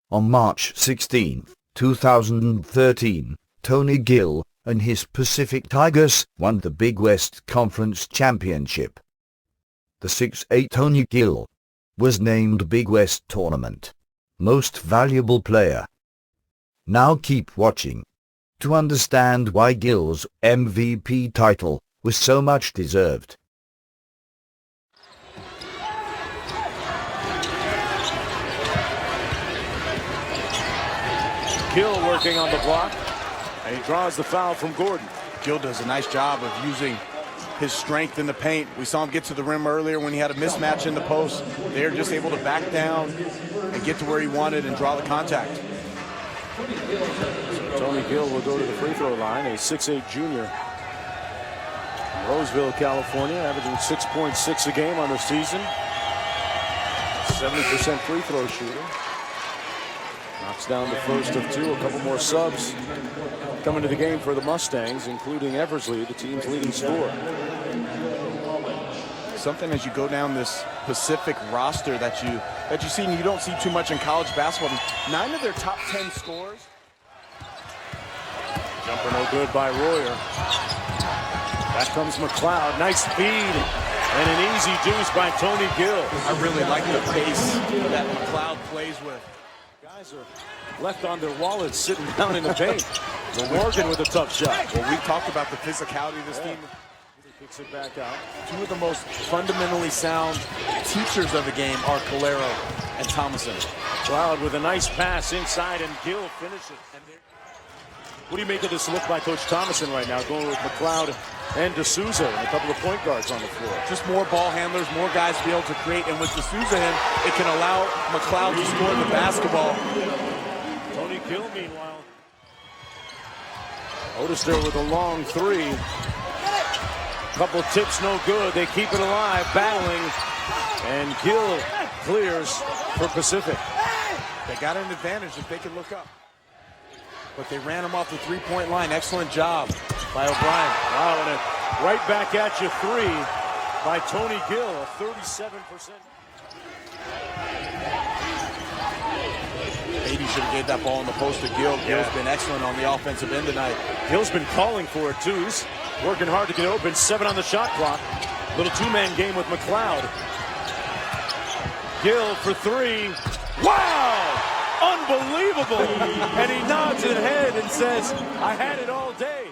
On March 16, 2013, Tourney Gill and his Pacific Tigers won the Big West Conference Championship. The 6'8" Tourney Gill was named Big West Tournament Most Valuable Player. Now keep watching to understand why Gill's MVP title was so much deserved. Gill working on the block, and he draws the foul from Gordon. Gill does a nice job of using his strength in the paint. We saw him get to the rim earlier when he had a mismatch in the post. They're just able to back down and get to where he wanted and draw the contact. So Tourney Gill will go to the free throw line, a 6'8" junior from Roseville, California, averaging 6.6 a game on the season. 70% free throw shooter. Knocks down the first of two. A couple more subs coming to the game for the Mustangs, including Eversley, the team's leading scorer. Something as you go down this Pacific roster that you see, and you don't see too much in college basketball. 9 of their top 10 scores. Jumper no good by Royer. Back comes McLeod. Nice feed and an easy deuce by Tourney Gill. I really like the pace that McLeod plays with. Guys are left on their wallets sitting down in the paint. Morgan with a tough shot. Well, we talked about the physicality of this team. He kicks it back out. Two of the most fundamentally sound teachers of the game are Calero and Thomason. McLeod with a nice pass inside, and Gill finishes. What do you make of this look by Coach Thomason right now, going with McLeod and D'Souza and a couple of point guards on the floor? Just more ball handlers, more guys to be able to create, and with D'Souza in, it can allow McLeod to score the basketball. Tourney Gill, meanwhile. Otis there with a long three. Couple tips, no good. They keep it alive, battling, and Gill clears for Pacific. They got an advantage if they can look up. But they ran him off the three-point line. Excellent job by O'Brien. Wow, and a right back at you three by Tourney Gill, a 37%. Maybe should have gave that ball in the post to Gill. Gill's been excellent on the offensive end tonight. Gill's been calling for it, too. He's working hard to get open. 7 on the shot clock. Little two-man game with McLeod. Gill for three. Wow! Unbelievable! And he nods his head and says, I had it all day.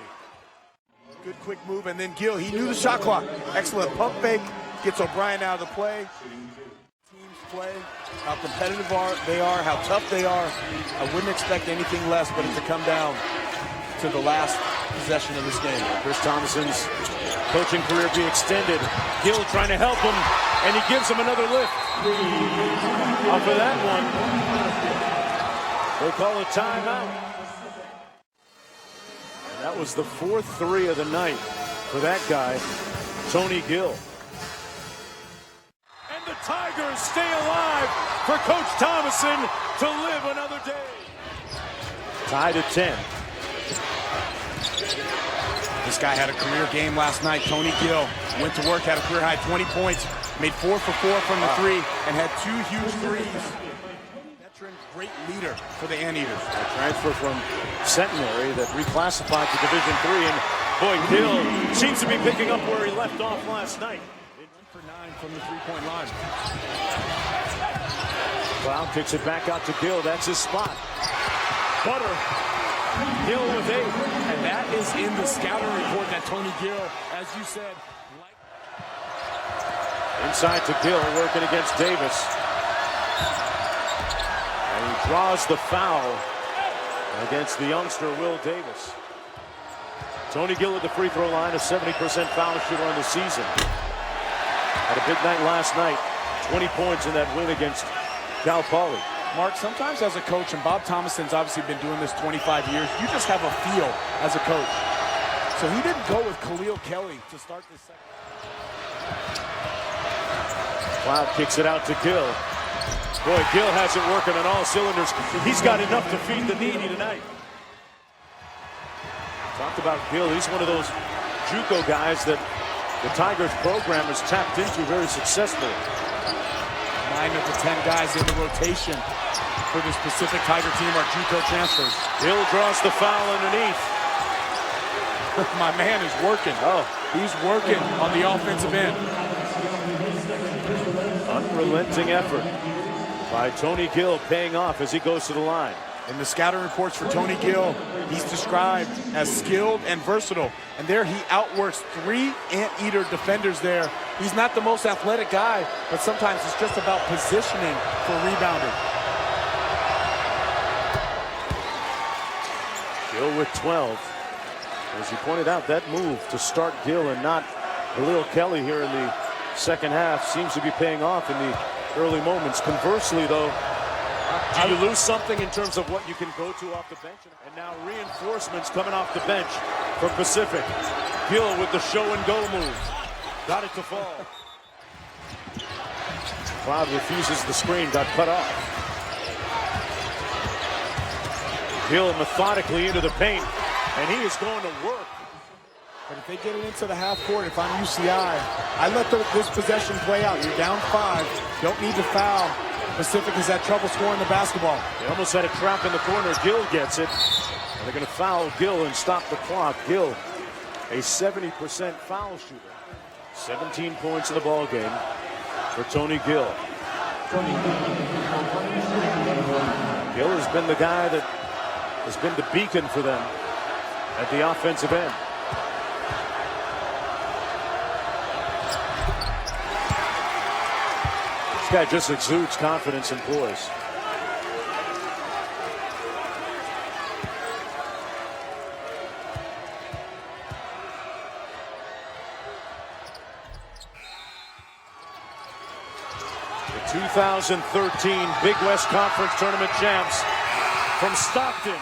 Good quick move, and then Gill, he knew the shot clock. Excellent pump fake, gets O'Brien out of the play. Teams play, how competitive they are, how tough they are. I wouldn't expect anything less but it to come down to the last possession of this game. Chris Thomason's coaching career be extended. Gill trying to help him, and he gives him another lift. Off of that one, they call a timeout. And that was the 4th three of the night for that guy, Tourney Gill. And the Tigers stay alive for Coach Thomason to live another day. Tied at 10. This guy had a career game last night. Tourney Gill went to work, had a career high 20 points, made 4 for 4 from the three, and had 2 huge threes. Great leader for the Anteaters. A transfer from Centenary that reclassified to Division III, and boy, Gill seems to be picking up where he left off last night. 1 for 9 from the three-point line. Cloud kicks it back out to Gill. That's his spot. Butter. Gill with 8. And that is in the scouting report that Tourney Gill, as you said, inside to Gill, working against Davis. Draws the foul against the youngster, Will Davis. Tourney Gill at the free throw line, a 70% foul shooter on the season. Had a big night last night, 20 points in that win against Cal Poly. Mark, sometimes as a coach, and Bob Thomason's obviously been doing this 25 years, you just have a feel as a coach. So he didn't go with Khalil Kelly to start this second. Cloud kicks it out to Gill. Boy, Gill has it working on all cylinders. He's got enough to feed the needy tonight. Talked about Gill. He's one of those JUCO guys that the Tigers program has tapped into very successfully. 9 of the 10 guys in the rotation for this Pacific Tiger team are JUCO transfers. Gill draws the foul underneath. My man is working. Oh, he's working on the offensive end. Unrelenting effort by Tourney Gill, paying off as he goes to the line. In the scouting reports for Tourney Gill, he's described as skilled and versatile. And there he outworks 3 anteater defenders there. He's not the most athletic guy, but sometimes it's just about positioning for rebounding. Gill with 12. As you pointed out, that move to start Gill and not Khalil Kelly here in the second half seems to be paying off in the early moments. Conversely, though, do you lose something in terms of what you can go to off the bench? And now reinforcements coming off the bench for Pacific. Gill with the show and go move. Got it to fall. Cloud refuses the screen, got cut off. Gill methodically into the paint, and he is going to work. But if they get it into the half court, if I'm UCI, I let this possession play out. You're down 5, don't need to foul. Pacific has had trouble scoring the basketball. They almost had a trap in the corner. Gill gets it. And they're going to foul Gill and stop the clock. Gill, a 70% foul shooter. 17 points in the ball game for Tourney Gill. Gill has been the guy that has been the beacon for them at the offensive end. This guy just exudes confidence and poise. The 2013 Big West Conference Tournament champs from Stockton,